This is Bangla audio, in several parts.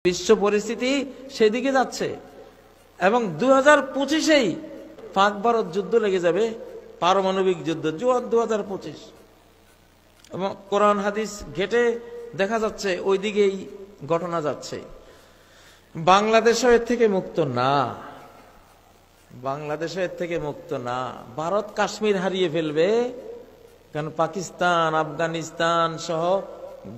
বিশ্ব পরিস্থিতি সেদিকে যাচ্ছে এবং 2025-এই পাক ভারত যুদ্ধ লেগে যাবে, পারমাণবিক যুদ্ধ 2025। এবং কোরআন হাদিস ঘেটে দেখা যাচ্ছে ওই দিকেই ঘটনা যাচ্ছে। বাংলাদেশও এর থেকে মুক্ত না, বাংলাদেশও এর থেকে মুক্ত না। ভারত কাশ্মীর হারিয়ে ফেলবে, কারণ পাকিস্তান, আফগানিস্তান সহ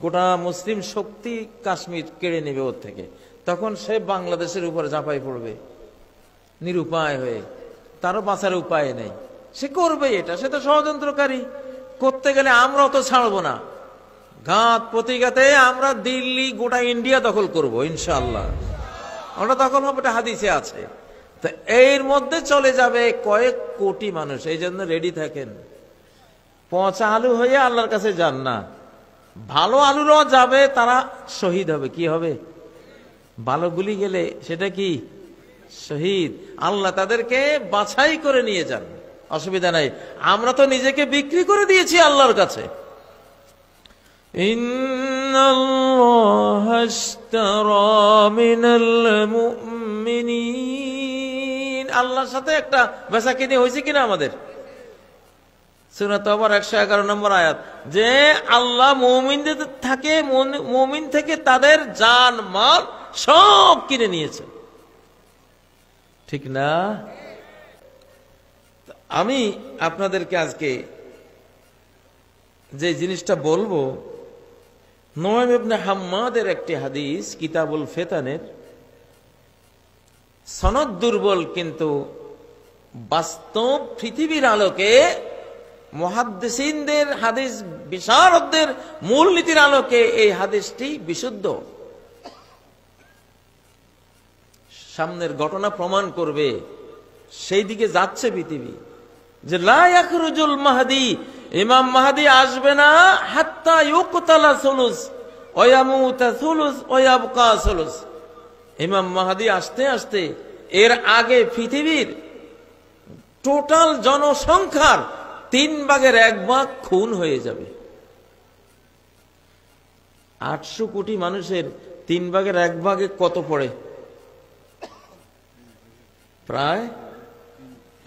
গোটা মুসলিম শক্তি কাশ্মীর কেড়ে নেবে ওর থেকে। তখন সে বাংলাদেশের উপরে ঝাঁপাই পড়বে নিরুপায় হয়ে, তারও বাঁচার উপায় নেই। সে করবে এটা, সে তো ষড়যন্ত্রকারী। করতে গেলে আমরাও তো ছাড়বো না, ঘাত প্রতিঘাতে আমরা দিল্লি গোটা ইন্ডিয়া দখল করব ইনশাআল্লাহ। ওটা দখল হবে, এটা হাদিসে আছে। তো এর মধ্যে চলে যাবে কয়েক কোটি মানুষ, এই জন্য রেডি থাকেন। পচা আলু হয়ে আল্লাহর কাছে যান না, ভালো আলুরও যাবে, তারা শহীদ হবে। কি হবে? ভালো গুলি গেলে সেটা কি শহীদ। আল্লাহ তাদেরকে বাছাই করে নিয়ে যান, অসুবিধা নাই। আমরা তো নিজেকে বিক্রি করে দিয়েছি আল্লাহর কাছে। ইন্নাল্লাহা আশতারা মিনাল মুমিনিন, আল্লাহর সাথে একটা বেচাকেনি হয়েছে কিনা আমাদের? সূরা তাওবার 111 নম্বর আয়াত, যে আল্লাহ মুমিন থেকে তাদের জান মাল সব কিনে নিয়েছে, ঠিক না? আমি আপনাদেরকে আজকে যে জিনিসটা বলবো, নুআইম ইবনে হাম্মাদের একটি হাদিস, কিতাবুল ফিতানের, সনদ দুর্বল, কিন্তু বাস্তব পৃথিবীর আলোকে মুহাদ্দিসিনদের, হাদিস বিশারদদের মূলনীতির আলোকে এই হাদিসটি বিশুদ্ধ। সামনের ঘটনা প্রমাণ করবে সেই দিকে যাচ্ছে পৃথিবী, যে লা ইয়াখরুজুল মাহদি, ইমাম মাহদি আসবে না হাত্তা ইউকতালা সুলুস ওয়া ইয়ামুতা সুলুস ওয়া ইয়াবকা সুলুস। ইমাম মাহদি আসতে আসতে এর আগে পৃথিবীর টোটাল জনসংখ্যার 1/3 খুন হয়ে যাবে। 800 কোটি মানুষের 1/3 কত পড়ে? প্রায়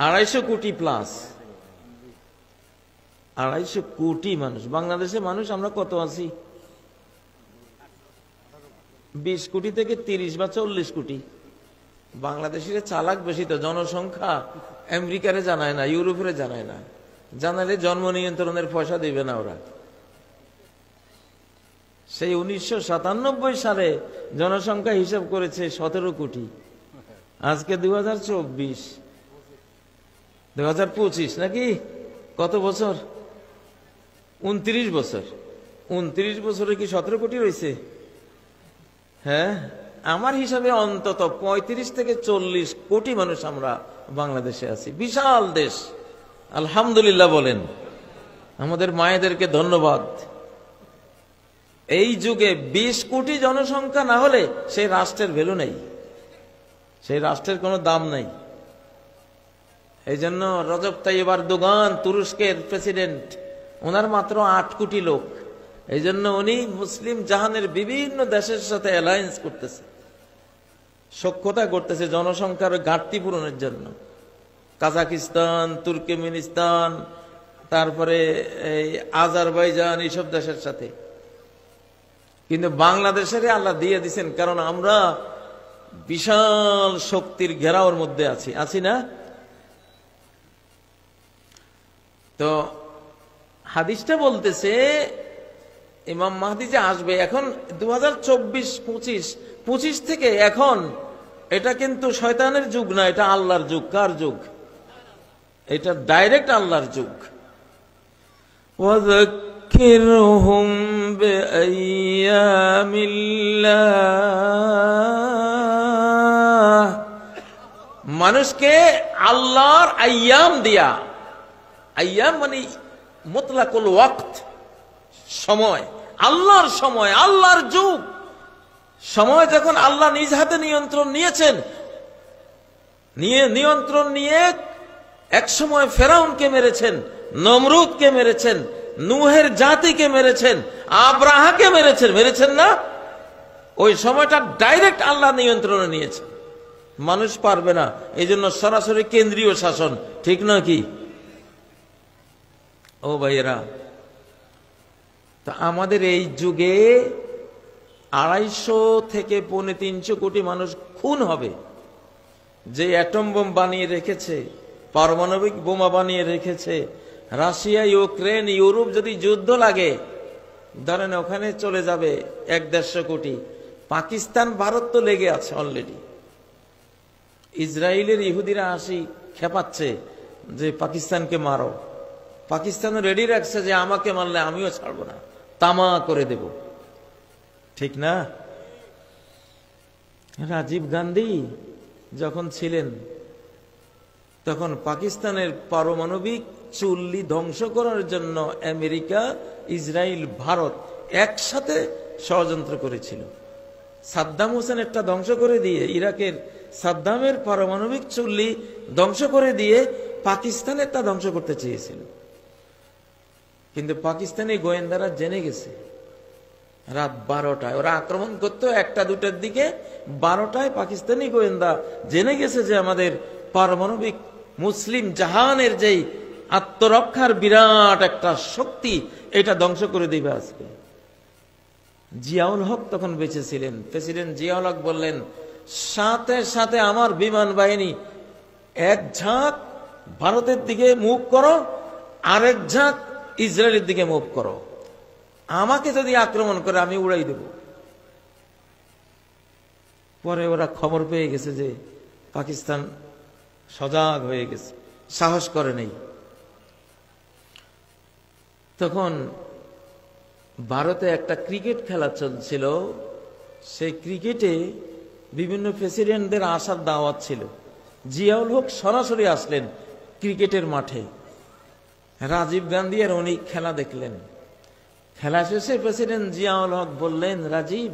250 কোটি প্লাস। 250 কোটি মানুষ। বাংলাদেশে মানুষ আমরা কত আছি? 20 কোটি থেকে 30 বা 40 কোটি। বাংলাদেশের চালাক বেশি তো, জনসংখ্যা আমেরিকারে জানায় না, ইউরোপে জানায় না। জানালে জন্ম নিয়ন্ত্রণের পয়সা দিবে না ওরা। সেই 1997 সালে জনসংখ্যা হিসাব করেছে 17 কোটি। আজকে 2024, 2025 নাকি? কত বছর? 29 বছর। 29 বছরে কি 17 কোটি রয়েছে? হ্যাঁ, আমার হিসাবে অন্তত 35 থেকে 40 কোটি মানুষ আমরা বাংলাদেশে আছি। বিশাল দেশ, আলহামদুলিল্লাহ বলেন। আমাদের মায়েদেরকে ধন্যবাদ। এই যুগে 20 কোটি জনসংখ্যা না হলে সেই রাষ্ট্রের ভ্যালু নেই, সেই রাষ্ট্রের কোনো দাম নেই। এই জন্য রজব তাইয়্যিব এরদোগান, তুরস্কের প্রেসিডেন্ট, ওনার মাত্র 8 কোটি লোক। এই জন্য উনি মুসলিম জাহানের বিভিন্ন দেশের সাথে অ্যালায়েন্স করতেছে, সখ্যতা করতেছে জনসংখ্যার ঘাটতি পূরণের জন্য। কাজাকিস্তান, তুর্কমেনিস্তান, তারপরে এই আজারবাইজান, এইসব দেশের সাথে। কিন্তু বাংলাদেশের আল্লাহ দিয়ে দিচ্ছেন, কারণ আমরা বিশাল শক্তির ঘেরাওর মধ্যে আছি না? তো হাদিসটা বলতেছে ইমাম মাহদি যে আসবে এখন 2024-25 থেকে, এখন এটা কিন্তু শয়তানের যুগ না, এটা আল্লাহর যুগ। কার যুগ? এটা ডাইরেক্ট আল্লাহর যুগ। ওয়াযাক্কিরহুম বিআইয়ামিল্লাহ, মানুষকে আল্লাহর আইয়াম দিয়া, আইয়াম মানে মুতলাকুল ওয়াক্ত, সময়, আল্লাহর সময়, আল্লাহর যুগ। সময় যখন আল্লাহ নিজ হাতে নিয়ন্ত্রণ নিয়েছেন, নিয়ন্ত্রণ নিয়ে এক সময় ফেরাউনকে মেরেছেন, নমরুদকে মেরেছেন, নূহের জাতিকে মেরেছেন, আব্রাহাকে মেরেছেন না? ওই সময়টা ডাইরেক্ট আল্লাহ নিয়ন্ত্রণে নিয়েছে, মানুষ পারবে না, এই জন্য সরাসরি কেন্দ্রীয় শাসন, ঠিক না কি? ও ভাইয়েরা, তা আমাদের এই যুগে 250 থেকে 350 কোটি মানুষ খুন হবে। যে অ্যাটম বোম বানিয়ে রেখেছে, পারমাণবিক বোমা বানিয়ে রেখেছে, রাশিয়া, ইউক্রেন, ইউরোপ যদি যুদ্ধ লাগে, ধরেন ওখানে চলে যাবে 1-150 কোটি। পাকিস্তান, ভারত তো লেগে আছে অলরেডি। ইসরায়েলের ইহুদিরা আসি খেপাচ্ছে যে পাকিস্তানকে মারো। পাকিস্তান রেডি রাখছে যে আমাকে মারলে আমিও ছাড়বো না, তামা করে দেব, ঠিক না? রাজীব গান্ধী যখন ছিলেন তখন পাকিস্তানের পারমাণবিক চুল্লি ধ্বংস করার জন্য আমেরিকা, ইসরায়েল, ভারত একসাথে ষড়যন্ত্র করেছিল। সাদ্দাম হোসেন একটা ধ্বংস করে দিয়ে, ইরাকের সাদ্দামের পারমাণবিক চুল্লি ধ্বংস করে দিয়ে পাকিস্তানের তা ধ্বংস করতে চেয়েছিল। কিন্তু পাকিস্তানি গোয়েন্দারা জেনে গেছে রাত 12টায় ওরা আক্রমণ করতো, 1টা-2টার দিকে, 12টায় পাকিস্তানি গোয়েন্দা জেনে গেছে যে আমাদের পারমাণবিক মুসলিম জাহানের যেই আত্মরক্ষার বিরাট একটা শক্তি, এটা ধ্বংস করে দিবে আজকে। জিয়াউল হক তখন বেঁচে ছিলেন। প্রেসিডেন্ট জিয়াউল হক বললেন, সাথে সাথে আমার বিমান বাহিনী এক ঝাঁক ভারতের দিকে মুভ করো, আরেক ঝাঁক ইসরায়েলের দিকে মুভ করো, আমাকে যদি আক্রমণ করে আমি উড়াই দেব। পরে ওরা খবর পেয়ে গেছে যে পাকিস্তান সজাগ হয়ে গেছে, সাহস করে নেই। তখন ভারতে একটা ক্রিকেট খেলা চলছিল, সেই ক্রিকেটে বিভিন্ন প্রেসিডেন্টদের আসার দাওয়াত ছিল। জিয়াউল হক সরাসরি আসলেন ক্রিকেটের মাঠে। রাজীব গান্ধী আর উনি খেলা দেখলেন। খেলা শেষে প্রেসিডেন্ট জিয়াউল হক বললেন, রাজীব,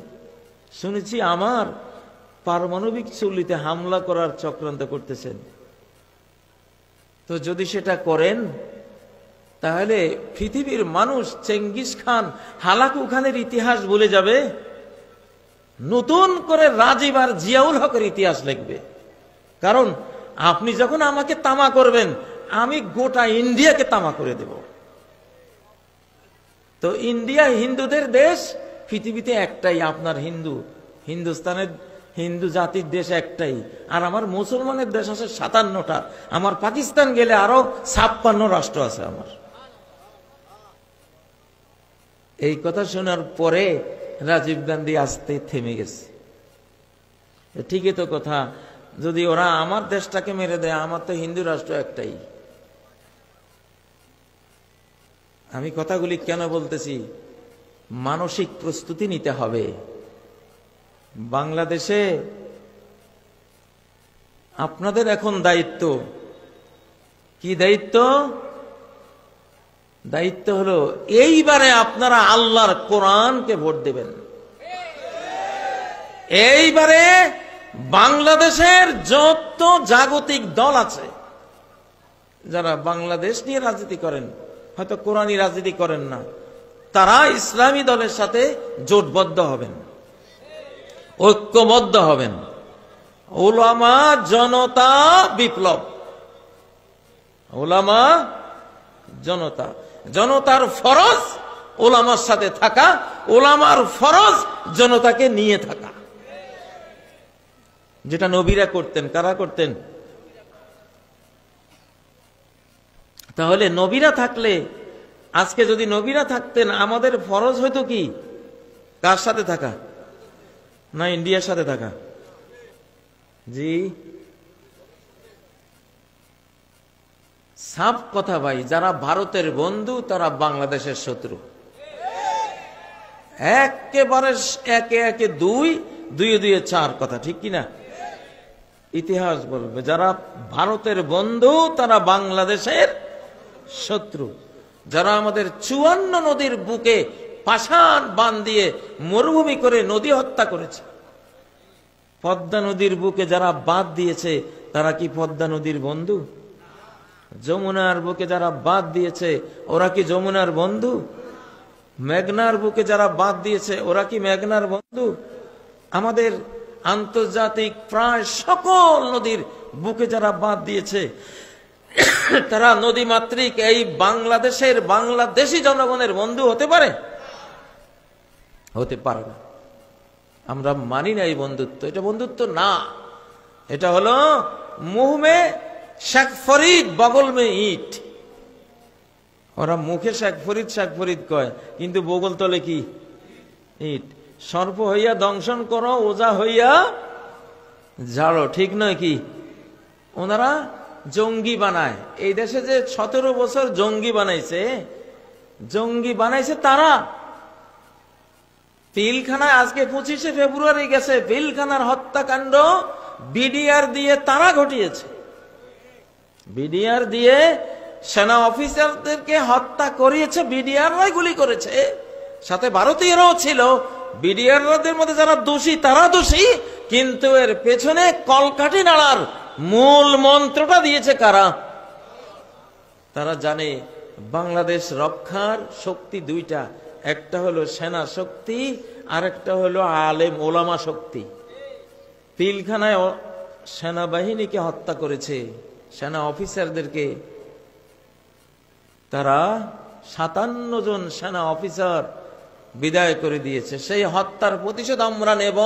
শুনেছি আমার পারমাণবিক চুল্লিতে হামলা করার চক্রান্ত করতেছেন, তো যদি সেটা করেন তাহলে পৃথিবীর মানুষ চেঙ্গিস খান, হালাকু খানের ইতিহাস ভুলে যাবে, নতুন করে রাজীব আর জিয়াউল হকের ইতিহাস লিখবে। কারণ আপনি যখন আমাকে তামা করবেন, আমি গোটা ইন্ডিয়াকে তামা করে দেব। তো ইন্ডিয়া হিন্দুদের দেশ, পৃথিবীতে একটাই আপনার হিন্দুস্তানের হিন্দু জাতির দেশ একটাই, আর আমার মুসলমানের দেশ আছে 57টা। আমার পাকিস্তান গেলে আরো 56 রাষ্ট্র আছে আমার। এই কথা শোনার পরে রাজীব গান্ধী আসতে থেমে গেছে। ঠিকই তো কথা, যদি ওরা আমার দেশটাকে মেরে দেয়, আমার তো হিন্দু রাষ্ট্র একটাই। আমি কথাগুলি কেন বলতেছি? মানসিক প্রস্তুতি নিতে হবে। বাংলাদেশে আপনাদের এখন দায়িত্ব কি? দায়িত্ব হলো এইবারে আপনারা আল্লাহর কোরআনকে ভোট দেবেন। এইবারে বাংলাদেশের যত জাগতিক দল আছে, যারা বাংলাদেশ নিয়ে রাজনীতি করেন, হয়তো কোরআনী রাজনীতি করেন না, তারা ইসলামী দলের সাথে জোটবদ্ধ হবেন, ঐক্যবদ্ধ হবেন। উলামা জনতা বিপ্লব, উলামা জনতা, জনতার ফরজ উলামার সাথে থাকা, উলামার ফরজ জনতাকে নিয়ে থাকা। যেটা নবীরা করতেন। কারা করতেন? তাহলে নবীরা থাকলে, আজকে যদি নবীরা থাকতেন, আমাদের ফরজ হয়তো কি? কার সাথে থাকা? না ইন্ডিয়ার সাথে থাকা? জি, সাফ কথা ভাই, যারা ভারতের বন্ধু তারা বাংলাদেশের শত্রু। একেবারে একে একে 2, 2 2 4 কথা, ঠিক কিনা? ইতিহাস বলবে যারা ভারতের বন্ধু তারা বাংলাদেশের শত্রু। যারা আমাদের 54 নদীর বুকে পাষাণ বাঁধ দিয়ে মরুভূমি করে নদী হত্যা করেছে, পদ্মা নদীর বুকে যারা বাঁধ দিয়েছে, তারা কি পদ্মা নদীর বন্ধু? যমুনার বুকে যারা বাঁধ দিয়েছে, ওরা কি যমুনার বন্ধু? মেঘনার বুকে যারা বাঁধ দিয়েছে, ওরা কি মেঘনার বন্ধু? আমাদের আন্তর্জাতিক প্রায় সকল নদীর বুকে যারা বাঁধ দিয়েছে, তারা নদী মাতৃক এই বাংলাদেশের বাংলাদেশি জনগণের বন্ধু হতে পারে? হতে পারে না। আমরা মানি না এই বন্ধুত্ব। এটা বন্ধুত্ব না, এটা হলো মুহ মে শেখ ফরিদ বগল মে ইট। ওরা মুখে শেখ ফরিদ কয়, কিন্তু বগল তলে কি ইট। সর্প হইয়া দংশন করো, ওজা হইয়া ঝাড়ো, ঠিক নয় কি? ওনারা জঙ্গি বানায়। এই দেশে যে 17 বছর জঙ্গি বানাইছে তারা। পিলখানায় আজকে 25শে ফেব্রুয়ারি গেছে, পিলখানার হত্যাকাণ্ড বিডিআর দিয়ে তারা ঘটিয়েছে। বিডিআর দিয়ে সেনা অফিসারদেরকে হত্যা করিয়েছে, বিডিআররাই গুলি করেছে, সাথে ভারতীয়রাও ছিল। বিডিআরদের মধ্যে যারা দোষী তারা দোষী, কিন্তু এর পেছনে কলকাঠি নাড়ার মূল মন্ত্রটা দিয়েছে কারা? তারা জানে বাংলাদেশ রক্ষার শক্তি দুইটা, একটা হলো সেনা শক্তি, আর একটা হলো আলেম ওলামা শক্তি। পিলখানায় সেনাবাহিনীকে হত্যা করেছে, সেনা অফিসারদেরকে। তারা 57 জন সেনা অফিসার বিদায় করে দিয়েছে। সেই হত্যার প্রতিশোধ আমরা নেব।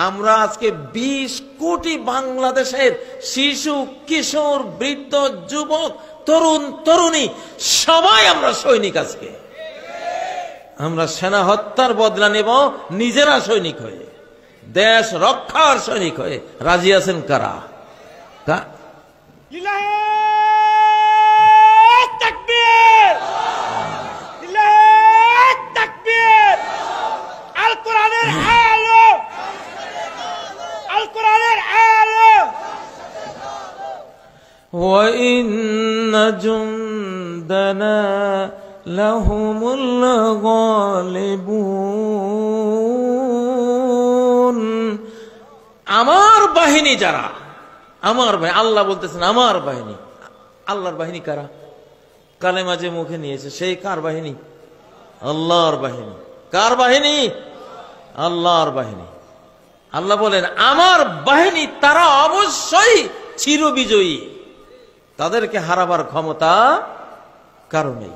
আমরা আজকে 20 কোটি বাংলাদেশের শিশু, কিশোর, বৃদ্ধ, যুবক, তরুণ, তরুণী সবাই আমরা সৈনিক। আজকে আমরা সেনা হত্যার বদলা নেব, নিজেরা সৈনিক হয়ে, দেশ রক্ষার সৈনিক হয়ে। রাজি আছেন কারা? وَإِنَّ جُندَنَا لَهُمُ الْغَالِبُونَ। আমার বাহিনী যারা, আমার বাহিনী, আল্লাহ বলতেছেন আমার বাহিনী। আল্লাহর বাহিনী কারা? কালেমা যে মুখে নিয়েছে সেই কার বাহিনী? আল্লাহর বাহিনী। কার বাহিনী? আল্লাহর বাহিনী। আল্লাহ বলেন আমার বাহিনী, তারা অবশ্যই চিরবিজয়ী, তাদেরকে হারাবার ক্ষমতা কারো নেই।